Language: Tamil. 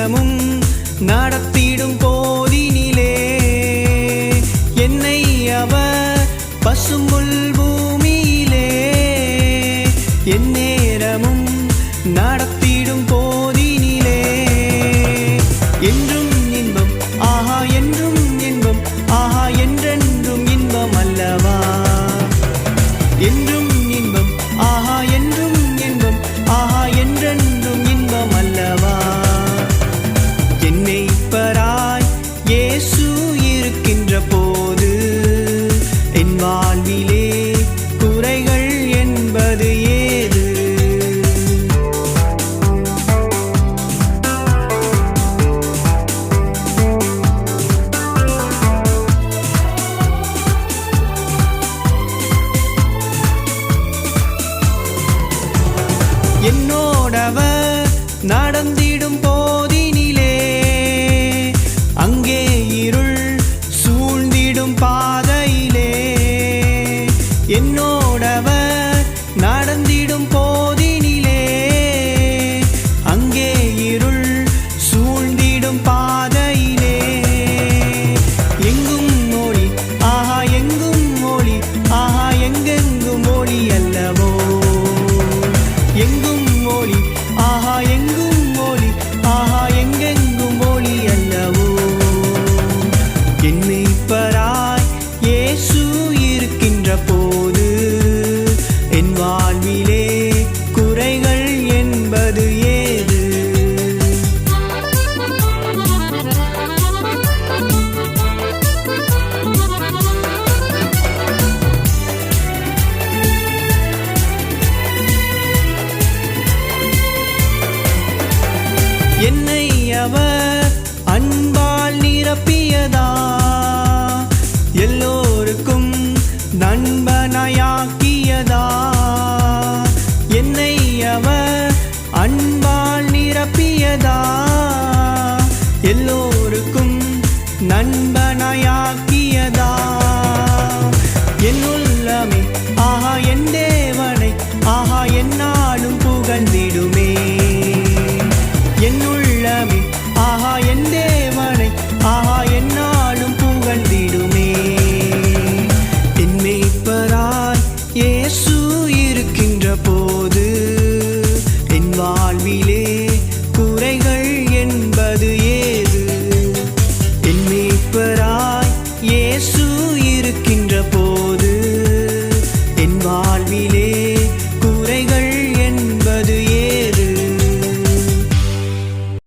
எந்நேரமும் நடத்திடும் போதினிலே என்னை அவர் பசும்புல் பூமியிலே எந்நேரமும் நடத்திடும் போதினிலே என்றும் இன்பம் ஆஹா என்றும் இன்பம் ஆஹா என்றென்றும் இன்பம் அல்லவா என்றும் இன்பம் ஆஹா என்றும் இன்பம் ஆஹா என்றென்றும் இன்பம் அல்லவா என்னை பராய் இயேசு இருக்கின்ற போது என் வாழ்விலே குறைகள் என்பது ஏது என்னோடவர் நடந்திடும் போதினிலே அங்கே இருள் சூழ்ந்திடும் பாதையிலே என்னோடவர் நடந்திடும் போதினிலே அங்கே இருள் சூழ்ந்திடும் பாதையிலே எங்கும் மொழி ஆஹா எங்கும் மொழி ஆஹா எங்கெங்கும் மொழி அல்லவோ எங்கும் மொழி ஆஹா எங்கும் மொழி ஆஹா எங்கெங்கும் மொழி அல்லவோ என்னை பராய் இயேசு இருக்கின்ற போது என் வாழ்விலே குறைகள் என்பது ஏது என்னை அவர் அன்பால் நிரப்பியதா எல்லோருக்கும் நண்பனாயாக்கியதா என்னை அவர் அன்பால் நிரப்பியதா எல்லோருக்கும்